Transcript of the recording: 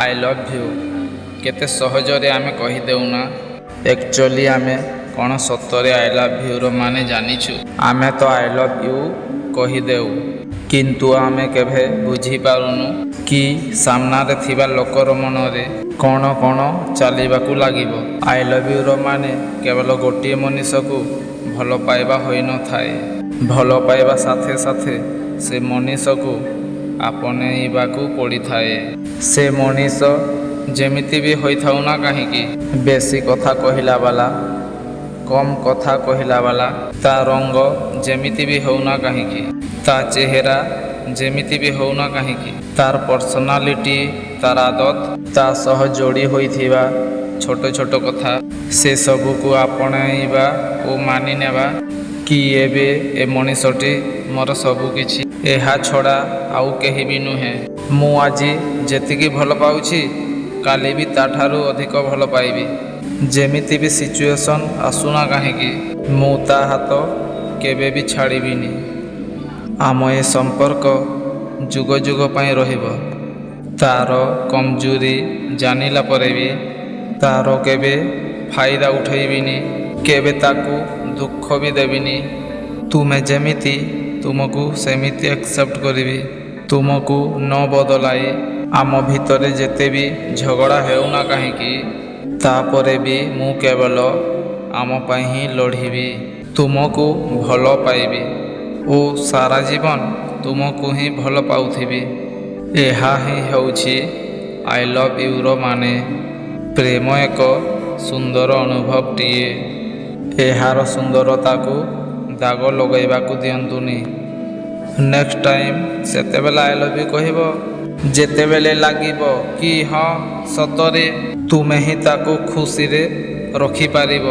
I love you କେତେ ସହଜରେ ଆମେ କହିଦେଉନା। ଆକ୍ଚୁଆଲି ଆମେ କ'ଣ ସତରେ ଆଇ ଲଭ୍ ୟୁର ମାନେ ଜାଣିଛୁ? ଆମେ ତ ଆଇ ଲଭ୍ ୟୁ କହିଦେଉ, କିନ୍ତୁ ଆମେ କେବେ ବୁଝିପାରୁନୁ କି ସାମ୍ନାରେ ଥିବା ଲୋକର ମନରେ କ'ଣ କ'ଣ ଚାଲିବାକୁ ଲାଗିବ। ଆଇ ଲଭ୍ ୟୁର ମାନେ କେବଳ ଗୋଟିଏ ମଣିଷକୁ ଭଲ ପାଇବା ହୋଇନଥାଏ। ଭଲ ପାଇବା ସାଥେ ସାଥେ ସେ ମଣିଷକୁ ଆପଣେଇବାକୁ ପଡ଼ିଥାଏ। ସେ ମଣିଷ ଯେମିତି ବି ହୋଇଥାଉ ନା କାହିଁକି, ବେଶୀ କଥା କହିଲା ବାଲା, କମ୍ କଥା କହିଲା ବାଲା, ତା ରଙ୍ଗ ଯେମିତି ବି ହେଉନା କାହିଁକି, ତା ଚେହେରା ଯେମିତି ବି ହେଉନା କାହିଁକି, ତାର ପର୍ସନାଲିଟି, ତାର ଆଦତ, ତା ସହ ଯୋଡ଼ି ହୋଇଥିବା ଛୋଟ ଛୋଟ କଥା, ସେସବୁକୁ ଆପଣେଇବା ଓ ମାନିନେବା କି ଏବେ ଏ ମଣିଷଟି ମୋର ସବୁକିଛି, ଏହା ଛଡ଼ା ଆଉ କେହି ବି ନୁହେଁ। ମୁଁ ଆଜି ଯେତିକି ଭଲ ପାଉଛି କାଲି ବି ତା'ଠାରୁ ଅଧିକ ଭଲ ପାଇବି। ଯେମିତି ବି ସିଚୁଏସନ୍ ଆସୁନା କାହିଁକି, ମୁଁ ତା ହାତ କେବେ ବି ଛାଡ଼ିବିନି। ଆମ ଏ ସମ୍ପର୍କ ଯୁଗ ଯୁଗ ପାଇଁ ରହିବ। ତା'ର କମଜୋରି ଜାଣିଲା ପରେ ବି ତା'ର କେବେ ଫାଇଦା ଉଠାଇବିନି, କେବେ ତାକୁ ଦୁଃଖ ବି ଦେବିନି। ତୁମେ ଯେମିତି ତୁମକୁ ସେମିତି ଆକ୍ସେପ୍ଟ କରିବି। ତୁମକୁ ନ ବଦଳାଇ ଆମ ଭିତରେ ଯେତେ ବି ଝଗଡ଼ା ହେଉନା କାହିଁକି, ତାପରେ ବି ମୁଁ କେବଳ ଆମ ପାଇଁ ହିଁ ଲଢ଼ିବି। ତୁମକୁ ଭଲ ପାଇବି ଓ ସାରା ଜୀବନ ତୁମକୁ ହିଁ ଭଲ ପାଉଥିବି। ଏହା ହିଁ ହେଉଛି ଆଇ ଲଭ୍ ୟୁର ମାନେ। ପ୍ରେମ ଏକ ସୁନ୍ଦର ଅନୁଭବଟିଏ। ଏହାର ସୁନ୍ଦରତାକୁ ଦାଗ ଲଗାଇବାକୁ ଦିଅନ୍ତୁନି। ନେକ୍ସଟ ଟାଇମ୍ ସେତେବେଳେ ଆଇ ଲଭ୍ ୟୁ କହିବ ଯେତେବେଳେ ଲାଗିବ କି ହଁ ସତରେ ତୁମେ ହିଁ ତାକୁ ଖୁସିରେ ରଖିପାରିବ।